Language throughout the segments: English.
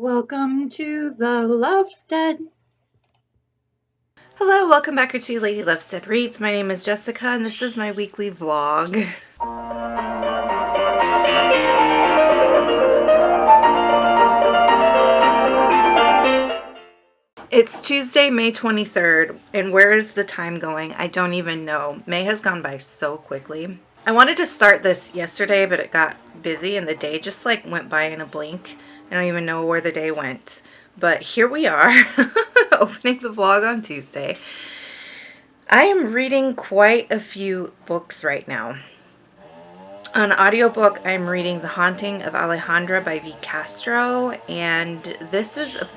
Welcome to the Lovestead. Hello, welcome back to Lady Lovestead Reads. My name is Jessica and this is my weekly vlog. It's Tuesday, May 23rd, and where is the time going? I don't even know. May has gone by so quickly. I wanted to start this yesterday, but it got busy and the day just like went by in a blink. I don't even know where the day went. But here we are, opening the vlog on Tuesday. I am reading quite a few books right now. On audiobook, I'm reading The Haunting of Alejandra by V. Castro, and this is a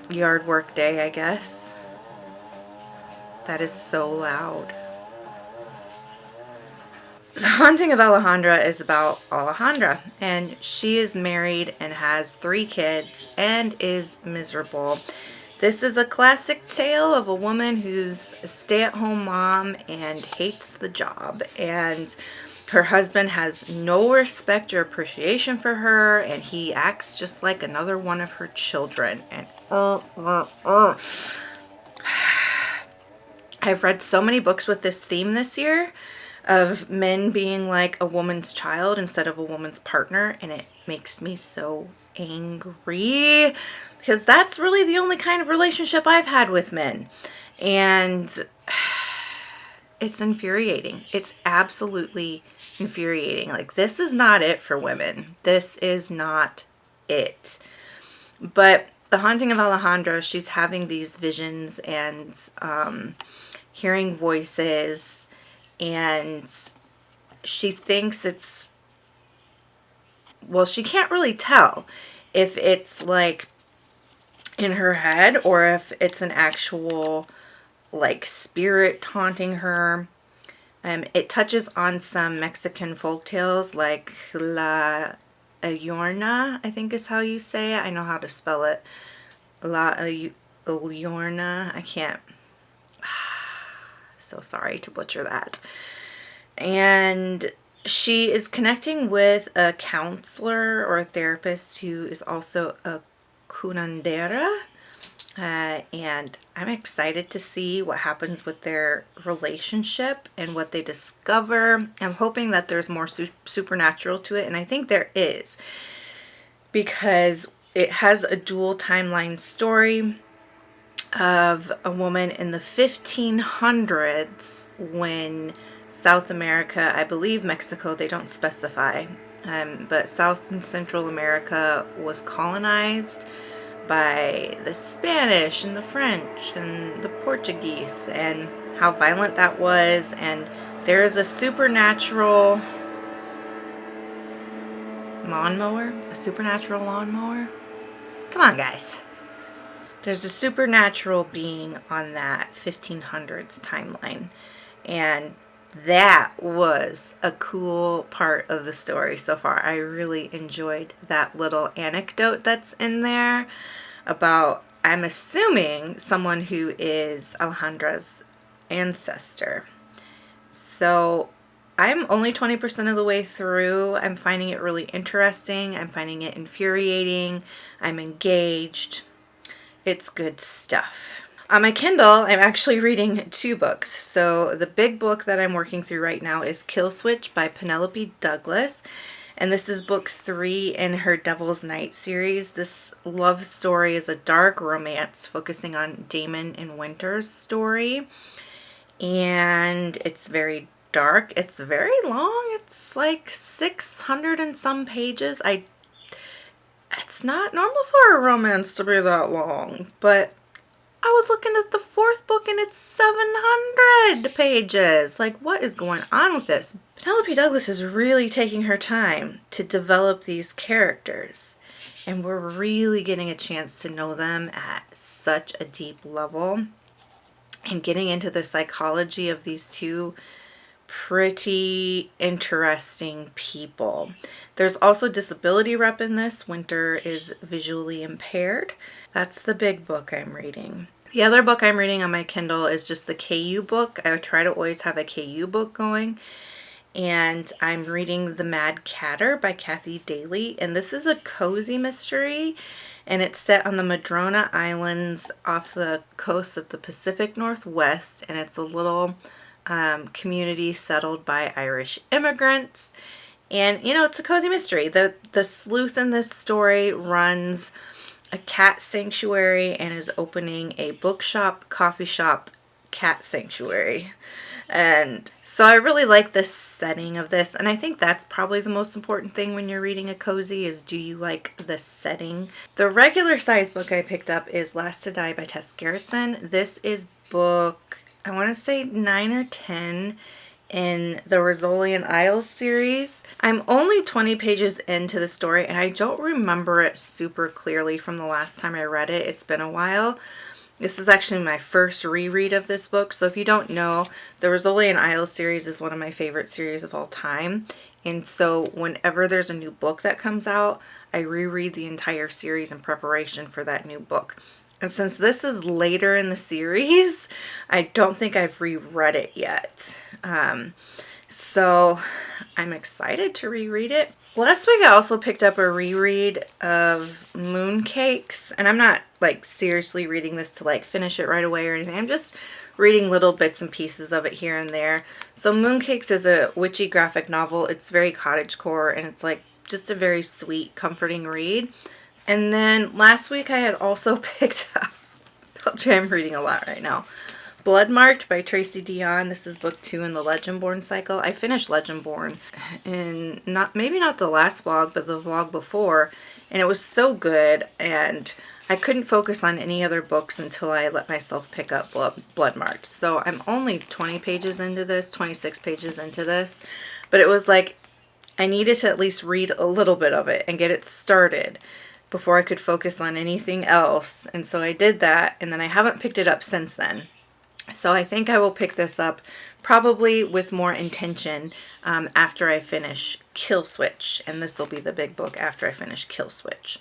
yard work day, I guess. That is so loud. The Haunting of Alejandra is about Alejandra, and she is married and has 3 kids and is miserable. This is a classic tale of a woman who's a stay-at-home mom and hates the job, and her husband has no respect or appreciation for her, and he acts just like another one of her children. And I've read so many books with this theme this year of men being like a woman's child instead of a woman's partner, and it makes me so angry because that's really the only kind of relationship I've had with men, and it's infuriating. It's absolutely infuriating. Like, this is not it for women. This is not it. But The Haunting of Alejandra, she's having these visions and hearing voices, and she thinks it's, well, she can't really tell if it's like in her head or if it's an actual like spirit taunting her. It touches on some Mexican folktales like La Llorona, I think is how you say it. I know how to spell it. La Llorona. I can't. So sorry to butcher that. And she is connecting with a counselor or a therapist who is also a curandera. And I'm excited to see what happens with their relationship and what they discover. I'm hoping that there's more supernatural to it, and I think there is, because it has a dual timeline story of a woman in the 1500s when South America, I believe Mexico, they don't specify, but South and Central America was colonized by the Spanish and the French and the Portuguese, and how violent that was. And there is a supernatural lawnmower, Come on, guys. There's a supernatural being on that 1500s timeline, and that was a cool part of the story so far. I really enjoyed that little anecdote that's in there about, I'm assuming, someone who is Alejandra's ancestor. So I'm only 20% of the way through. I'm finding it really interesting. I'm finding it infuriating. I'm engaged. It's good stuff. On my Kindle, I'm actually reading 2 books. So the big book that I'm working through right now is Kill Switch by Penelope Douglas. And this is book 3 in her Devil's Night series. This love story is a dark romance focusing on Damon and Winter's story. And it's very dark. It's very long. It's like 600 and some pages. It's not normal for a romance to be that long, but I was looking at the 4th book and it's 700 pages. Like, what is going on with this? Penelope Douglas is really taking her time to develop these characters, and we're really getting a chance to know them at such a deep level and getting into the psychology of these 2 pretty interesting people. There's also disability rep in this. Winter is visually impaired. That's the big book I'm reading. The other book I'm reading on my Kindle is just the KU book. I try to always have a KU book going. and I'm reading The Mad Catter by Kathy Daly, and this is a cozy mystery, and it's set on the Madrona Islands off the coast of the Pacific Northwest, and it's a little community settled by Irish immigrants. And it's a cozy mystery. The sleuth in this story runs a cat sanctuary and is opening a bookshop, coffee shop, cat sanctuary. And so I really like the setting of this, and I think that's probably the most important thing when you're reading a cozy is, do you like the setting? The regular size book I picked up is Last to Die by Tess Gerritsen. This is book, I want to say 9 or 10 in the Rizzoli Isles series. I'm only 20 pages into the story, and I don't remember it super clearly from the last time I read it. It's been a while. This is actually my first reread of this book. So if you don't know, the Rizzoli Isles series is one of my favorite series of all time. And so whenever there's a new book that comes out, I reread the entire series in preparation for that new book. And since this is later in the series, I don't think I've reread it yet. So I'm excited to reread it. Last week I also picked up a reread of Mooncakes, and I'm not like seriously reading this to like finish it right away or anything. I'm just reading little bits and pieces of it here and there. So Mooncakes is a witchy graphic novel. It's very cottagecore, and it's like just a very sweet, comforting read. And then last week I had also picked up, I told you I'm reading a lot right now, Bloodmarked by Tracy Dion. This is book 2 in the Legendborn cycle. I finished Legendborn in maybe not the last vlog, but the vlog before, and it was so good, and I couldn't focus on any other books until I let myself pick up Bloodmarked. So I'm only 20 pages into this, 26 pages into this, but it was like I needed to at least read a little bit of it and get it started before I could focus on anything else. And so I did that, and then I haven't picked it up since then. So I think I will pick this up probably with more intention after I finish Kill Switch. And this will be the big book after I finish Kill Switch.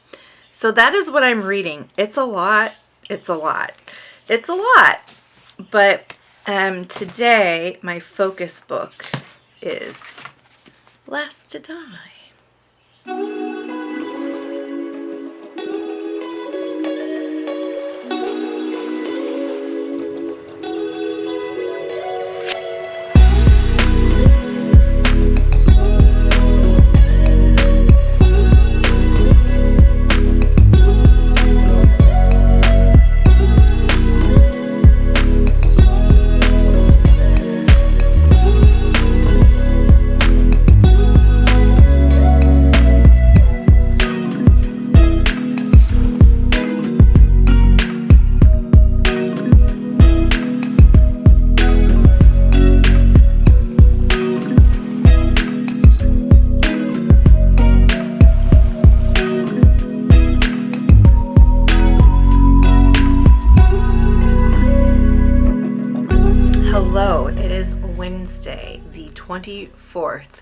So that is what I'm reading. It's a lot. It's a lot. It's a lot. But today my focus book is Last to Die. Hello, it is Wednesday, the 24th.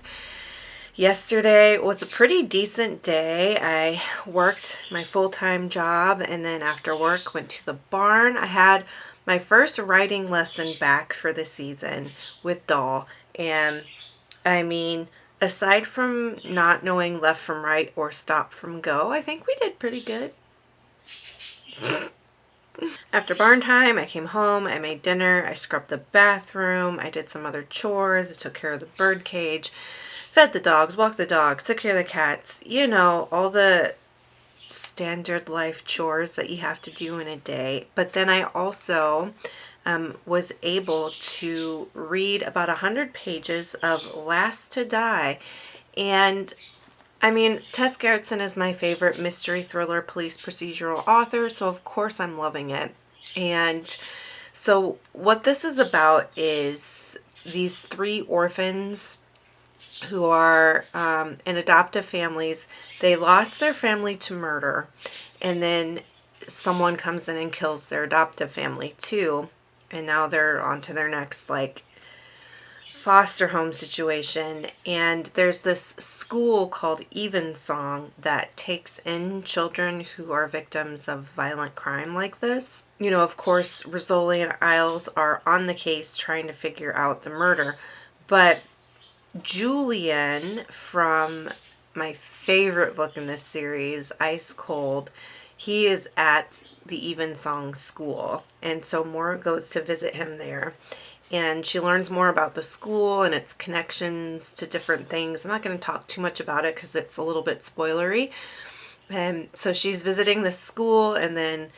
Yesterday was a pretty decent day. I worked my full-time job, and then after work went to the barn. I had my first writing lesson back for the season with Doll, and I mean, aside from not knowing left from right or stop from go, I think we did pretty good. After barn time, I came home, I made dinner, I scrubbed the bathroom, I did some other chores, I took care of the bird cage, fed the dogs, walked the dogs, took care of the cats, you know, all the standard life chores that you have to do in a day. But then I also was able to read about 100 pages of Last to Die. And I mean, Tess Gerritsen is my favorite mystery thriller police procedural author, so of course I'm loving it. And so what this is about is these 3 orphans who are in adoptive families. They lost their family to murder, and then someone comes in and kills their adoptive family too, and now they're on to their next like foster home situation. And there's this school called Evensong that takes in children who are victims of violent crime like this. You know, of course, Rizzoli and Isles are on the case trying to figure out the murder, but Julian from my favorite book in this series, Ice Cold, he is at the Evensong School, and so Maura goes to visit him there, and she learns more about the school and its connections to different things. I'm not going to talk too much about it because it's a little bit spoilery. And so she's visiting the school, and then,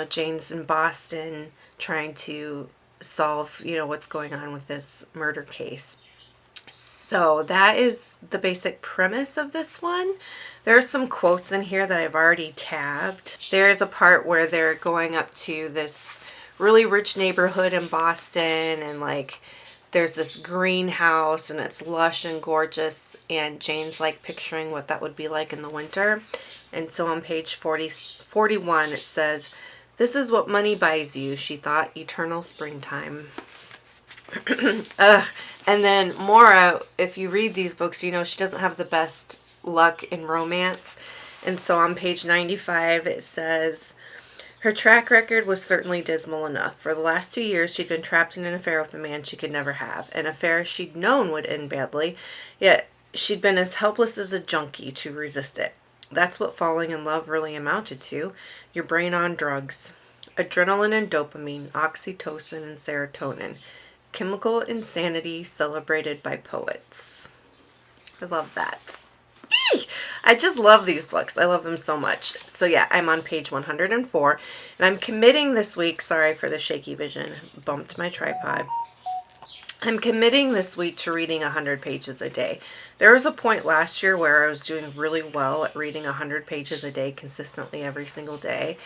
Jane's in Boston trying to solve, what's going on with this murder case. So that is the basic premise of this one. There are some quotes in here that I've already tabbed. There's a part where they're going up to this really rich neighborhood in Boston, and like there's this greenhouse and it's lush and gorgeous, and Jane's like picturing what that would be like in the winter. And so on page 41 it says, "This is what money buys you," she thought, "eternal springtime." And then Maura, if you read these books, she doesn't have the best luck in romance. And so on page 95 it says, "Her track record was certainly dismal enough. For the last 2 years she'd been trapped in an affair with a man she could never have, an affair she'd known would end badly, yet she'd been as helpless as a junkie to resist it. That's what falling in love really amounted to. Your brain on drugs. Adrenaline and dopamine, oxytocin and serotonin. Chemical insanity celebrated by poets." I love that. I just love these books. I love them so much. So yeah, I'm on page 104, and I'm committing this week, sorry for the shaky vision, bumped my tripod. I'm committing this week to reading 100 pages a day. There was a point last year where I was doing really well at reading 100 pages a day consistently every single day,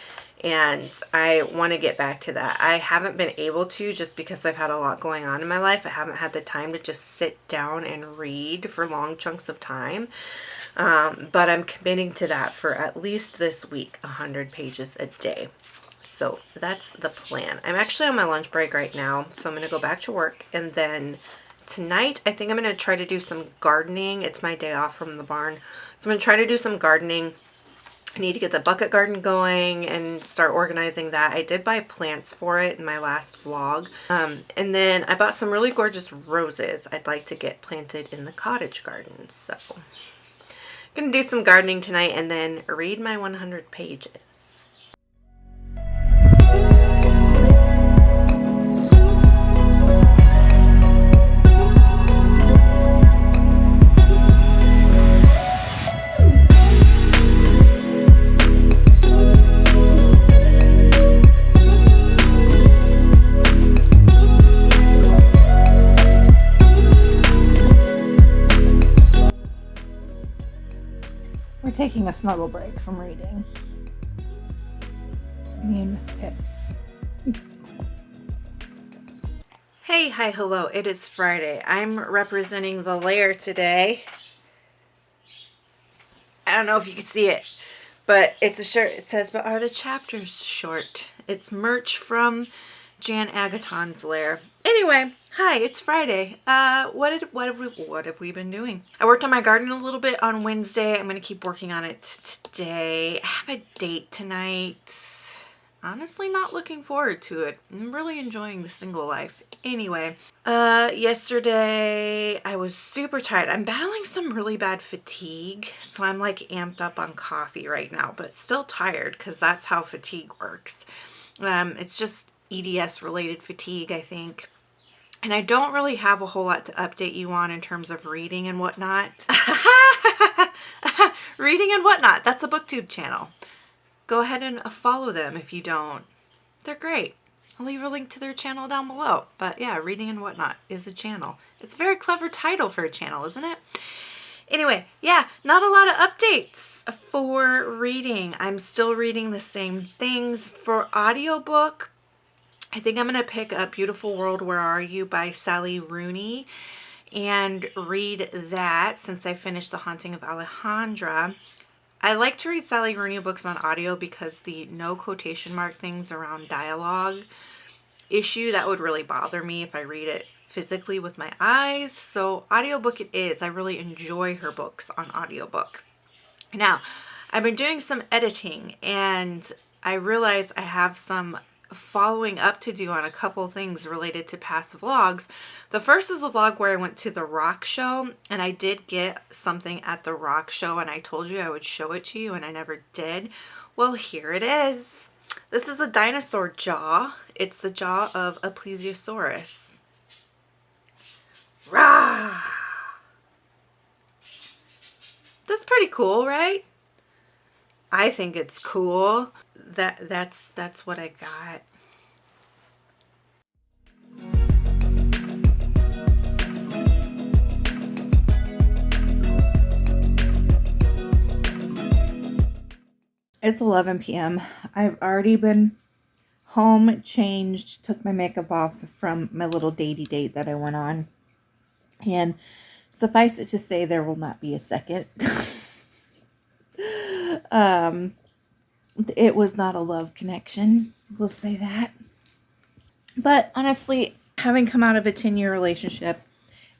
and I want to get back to that. I haven't been able to, just because I've had a lot going on in my life. I haven't had the time to just sit down and read for long chunks of time, but I'm committing to that for at least this week, 100 pages a day. So that's the plan. I'm actually on my lunch break right now, so I'm going to go back to work, and then tonight I think I'm going to try to do some gardening. It's my day off from the barn, so I'm going to try to do some gardening. I need to get the bucket garden going and start organizing that. I did buy plants for it in my last vlog, and then I bought some really gorgeous roses I'd like to get planted in the cottage garden. So I'm going to do some gardening tonight and then read my 100 pages. We're taking a snuggle break from reading. Me and Miss Pips. Hey, hi, hello. It is Friday. I'm representing the lair today. I don't know if you can see it, but it's a shirt. It says, "But are the chapters short?" It's merch from Jan Agaton's lair. Anyway, hi, it's Friday. What have we been doing? I worked on my garden a little bit on Wednesday. I'm going to keep working on it today. I have a date tonight. Honestly, not looking forward to it. I'm really enjoying the single life. Anyway, yesterday I was super tired. I'm battling some really bad fatigue, so I'm like amped up on coffee right now, but still tired because that's how fatigue works. It's just EDS related fatigue, I think. And I don't really have a whole lot to update you on in terms of reading and whatnot. Reading and whatnot. That's a BookTube channel. Go ahead and follow them if you don't. They're great. I'll leave a link to their channel down below. But yeah, Reading and Whatnot is a channel. It's a very clever title for a channel, isn't it? Anyway, yeah, not a lot of updates for reading. I'm still reading the same things. For audiobook, I think I'm going to pick up Beautiful World, Where Are You by Sally Rooney and read that since I finished The Haunting of Alejandra. I like to read Sally Rooney books on audio because the no quotation mark things around dialogue issue, that would really bother me if I read it physically with my eyes. So audiobook it is. I really enjoy her books on audiobook. Now, I've been doing some editing and I realized I have some following up to do on a couple things related to past vlogs. The first is a vlog where I went to the rock show, and I did get something at the rock show, and I told you I would show it to you, and I never did. Well, here it is. This is a dinosaur jaw. It's the jaw of a plesiosaurus. Rah! That's pretty cool, right? I think it's cool. That's what I got. It's 11 p.m. I've already been home, changed, took my makeup off from my little datey date that I went on. And suffice it to say, there will not be a second. It was not a love connection. We'll say that. But honestly, having come out of a 10-year relationship,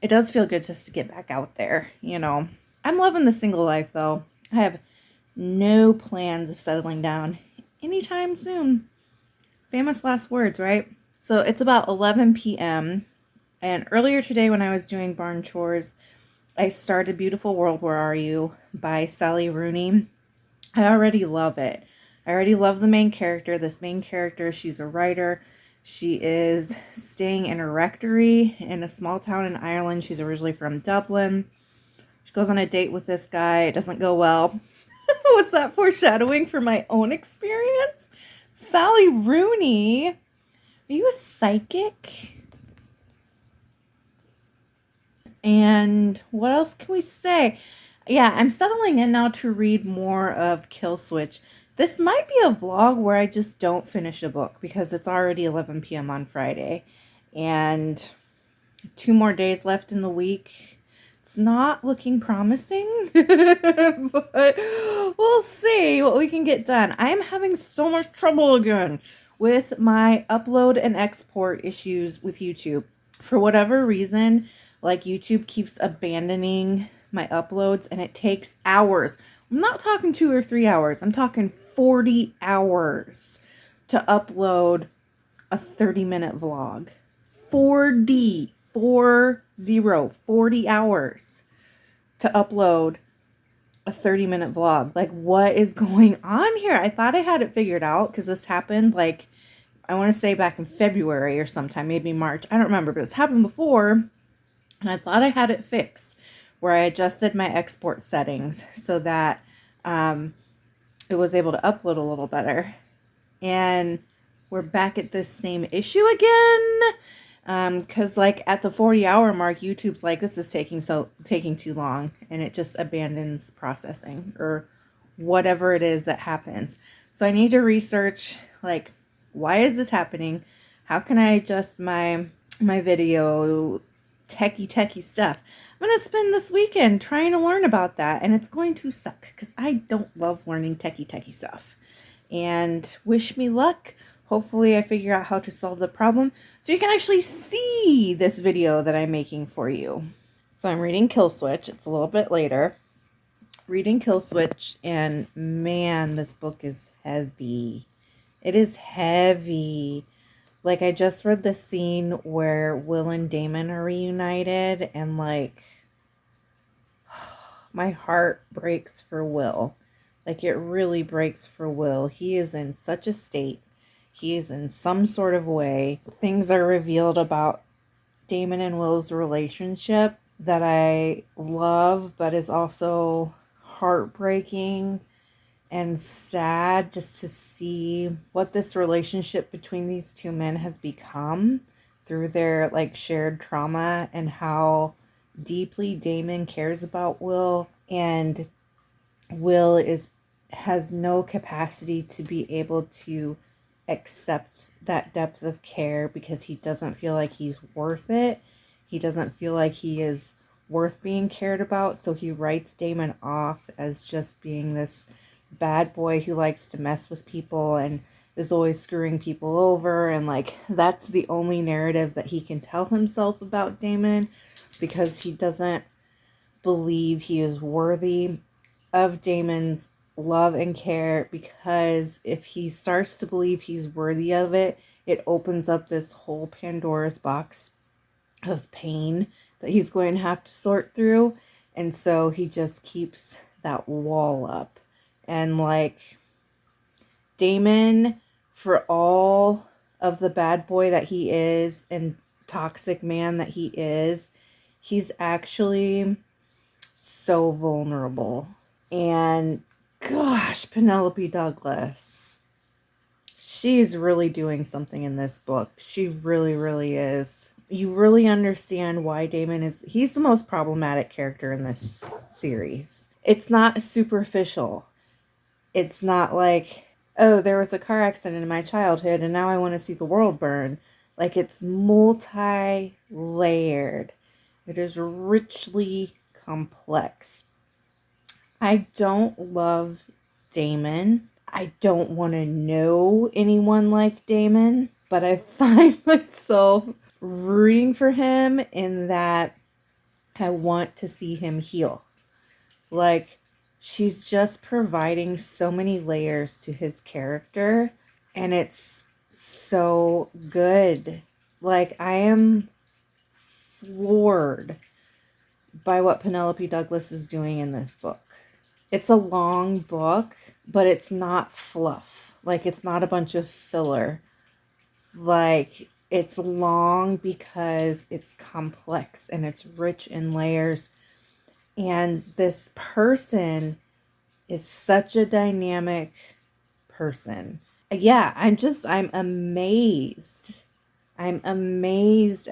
it does feel good just to get back out there, you know. I'm loving the single life, though. I have no plans of settling down anytime soon. Famous last words, right? So it's about 11 p.m. And earlier today when I was doing barn chores, I started Beautiful World, Where Are You? By Sally Rooney. I already love it. I already love the main character. This main character, she's a writer. She is staying in a rectory in a small town in Ireland. She's originally from Dublin. She goes on a date with this guy. It doesn't go well. Was that foreshadowing for my own experience? Sally Rooney, are you a psychic? And what else can we say? Yeah, I'm settling in now to read more of Kill Switch. This might be a vlog where I just don't finish a book because it's already 11 p.m. on Friday. And 2 more days left in the week. It's not looking promising, but we'll see what we can get done. I am having so much trouble again with my upload and export issues with YouTube. For whatever reason, like YouTube keeps abandoning my uploads and it takes hours. I'm not talking 2 or 3 hours. I'm talking 40 hours to upload a 30-minute vlog. 40 hours to upload a 30-minute vlog. Like, what is going on here? I thought I had it figured out because this happened, like, I want to say back in February or sometime, maybe March. I don't remember, but it's happened before. And I thought I had it fixed where I adjusted my export settings so that it was able to upload a little better. And we're back at this same issue again. Because like at the 40-hour mark, YouTube's like, this is taking too long, and it just abandons processing or whatever it is that happens. So I need to research, like, why is this happening? How can I adjust my video techie stuff? I'm going to spend this weekend trying to learn about that, and it's going to suck because I don't love learning techie stuff. And wish me luck. Hopefully I figure out how to solve the problem so you can actually see this video that I'm making for you. So I'm reading Kill Switch. It's a little bit later. Reading Kill Switch, and man, this book is heavy. It is heavy. Like, I just read the scene where Will and Damon are reunited, and like, my heart breaks for Will. Like, it really breaks for Will. He is in such a state. He is in some sort of way. Things are revealed about Damon and Will's relationship that I love, but is also heartbreaking and sad just to see what this relationship between these two men has become through their like shared trauma, and how deeply Damon cares about Will, and Will has no capacity to be able to accept that depth of care because he doesn't feel like he's worth it. He doesn't feel like he is worth being cared about, so he writes Damon off as just being this bad boy who likes to mess with people and is always screwing people over, and like that's the only narrative that he can tell himself about Damon because he doesn't believe he is worthy of Damon's love and care, because if he starts to believe he's worthy of it, it opens up this whole Pandora's box of pain that he's going to have to sort through. And so he just keeps that wall up. And like Damon, for all of the bad boy that he is and toxic man that he is, he's actually so vulnerable. And gosh, Penelope Douglas, she's really doing something in this book. She really, really is. You really understand why Damon he's the most problematic character in this series. It's not superficial. It's not like, oh, there was a car accident in my childhood and now I want to see the world burn. Like, it's multi-layered. It is richly complex. I don't love Damon. I don't want to know anyone like Damon, but I find myself rooting for him in that I want to see him heal. Like, she's just providing so many layers to his character, and it's so good. Like, I am floored by what Penelope Douglas is doing in this book. It's a long book, but it's not fluff. Like, it's not a bunch of filler. Like, it's long because it's complex and it's rich in layers. And this person is such a dynamic person. Yeah, I'm amazed. I'm amazed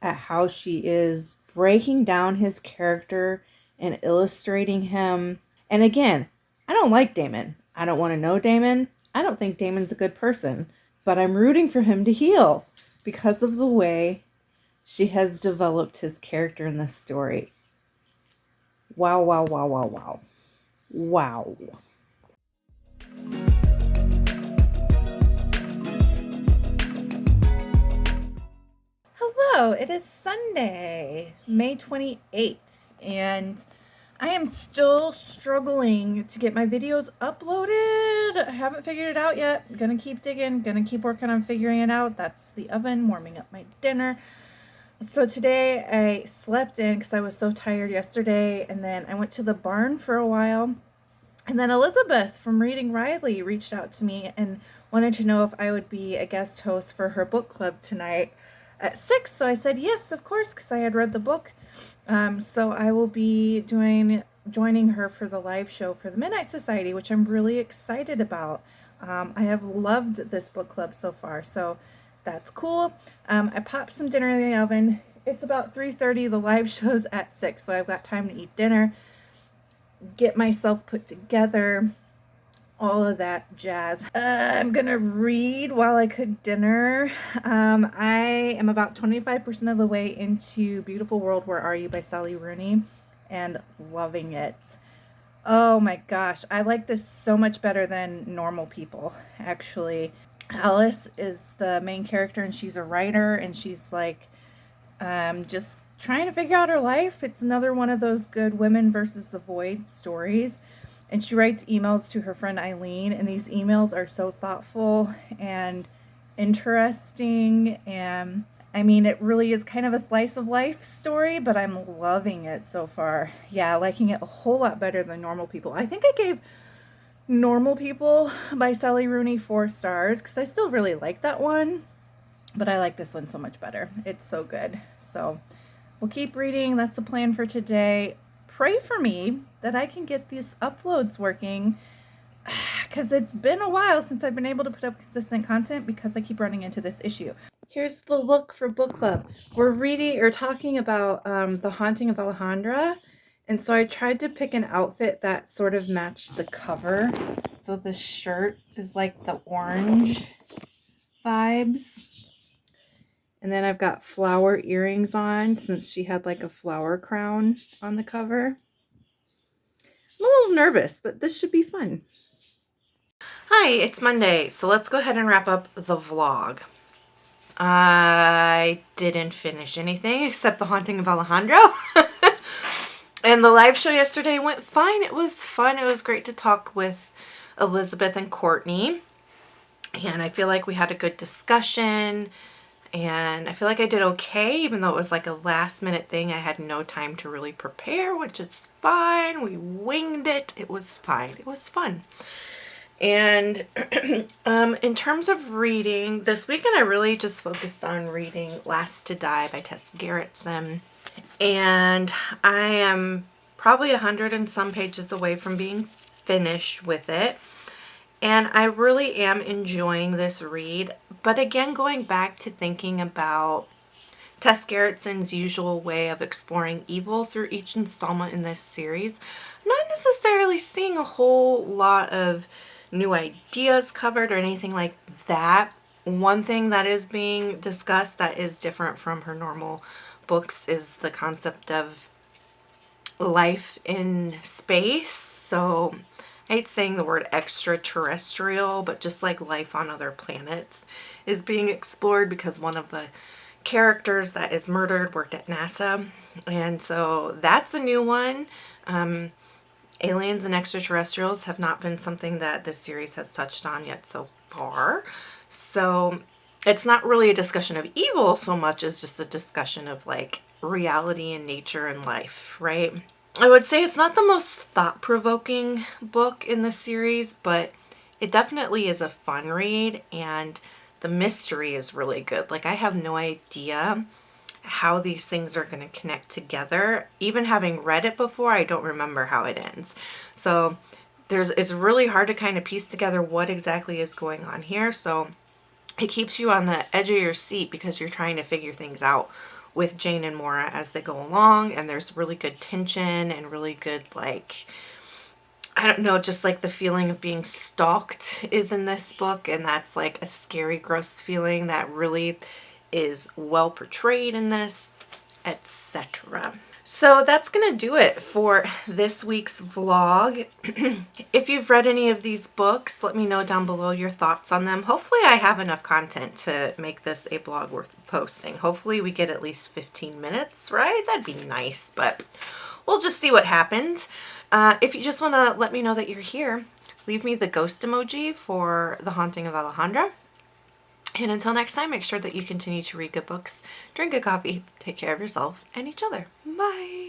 at how she is breaking down his character and illustrating him. And again, I don't like Damon. I don't want to know Damon. I don't think Damon's a good person. But I'm rooting for him to heal because of the way she has developed his character in this story. Wow, wow, wow, wow, wow. Wow. Hello, it is Sunday, May 28th, and I am still struggling to get my videos uploaded. I haven't figured it out yet. I'm gonna keep digging, gonna keep working on figuring it out. That's the oven warming up my dinner. So today I slept in because I was so tired yesterday, and then I went to the barn for a while. And then Elizabeth from Reading Riley reached out to me and wanted to know if I would be a guest host for her book club tonight at 6. So I said yes, of course, because I had read the book. So I will be joining her for the live show for the Midnight Society, which I'm really excited about. I have loved this book club so far, so that's cool. I popped some dinner in the oven. It's about 3:30. The live show's at 6, so I've got time to eat dinner, get myself put together, all of that jazz. I'm gonna read while I cook dinner. I am about 25% of the way into Beautiful World, Where Are You by Sally Rooney, and loving it. Oh my gosh, I like this so much better than Normal People, actually. Alice is the main character, and she's a writer, and she's like just trying to figure out her life. It's another one of those good women versus the void stories. And she writes emails to her friend Eileen, and these emails are so thoughtful and interesting. And I mean, it really is kind of a slice of life story, but I'm loving it so far. Yeah, liking it a whole lot better than Normal People. I think I gave Normal People by Sally Rooney 4 stars because I still really like that one, but I like this one so much better. It's so good. So we'll keep reading. That's the plan for today. Pray for me that I can get these uploads working, because it's been a while since I've been able to put up consistent content because I keep running into this issue. Here's the look for book club. We're reading or talking about The Haunting of Alejandra, and so I tried to pick an outfit that sort of matched the cover. So the shirt is like the orange vibes. And then I've got flower earrings on since she had like a flower crown on the cover. I'm a little nervous, but this should be fun. Hi, it's Monday, so let's go ahead and wrap up the vlog. I didn't finish anything except The Haunting of Alejandra. And the live show yesterday went fine. It was fun. It was great to talk with Elizabeth and Courtney. And I feel like we had a good discussion. And I feel like I did okay, even though it was like a last minute thing. I had no time to really prepare, which is fine. We winged it. It was fine. It was fun. And in terms of reading, this weekend I really just focused on reading Last to Die by Tess Gerritsen. And I am probably 100 and some pages away from being finished with it. And I really am enjoying this read. But again, going back to thinking about Tess Gerritsen's usual way of exploring evil through each installment in this series, not necessarily seeing a whole lot of new ideas covered or anything like that. One thing that is being discussed that is different from her normal books is the concept of life in space. So I hate saying the word extraterrestrial, but just like life on other planets is being explored because one of the characters that is murdered worked at NASA. And so that's a new one. Aliens and extraterrestrials have not been something that this series has touched on yet so far. So it's not really a discussion of evil so much as just a discussion of like reality and nature and life, right? I would say it's not the most thought-provoking book in the series, but it definitely is a fun read, and the mystery is really good. Like, I have no idea how these things are going to connect together. Even having read it before, I don't remember how it ends. So it's really hard to kind of piece together what exactly is going on here. So it keeps you on the edge of your seat because you're trying to figure things out with Jane and Maura as they go along. And there's really good tension and really good, like, I don't know, just like the feeling of being stalked is in this book. And that's like a scary, gross feeling that really is well portrayed in this, etc. So that's going to do it for this week's vlog. If you've read any of these books, let me know down below your thoughts on them. Hopefully I have enough content to make this a blog worth posting. Hopefully we get at least 15 minutes, right? That'd be nice, but we'll just see what happens. If you just want to let me know that you're here, leave me the ghost emoji for The Haunting of Alejandra. And until next time, make sure that you continue to read good books, drink good coffee, take care of yourselves and each other. Bye!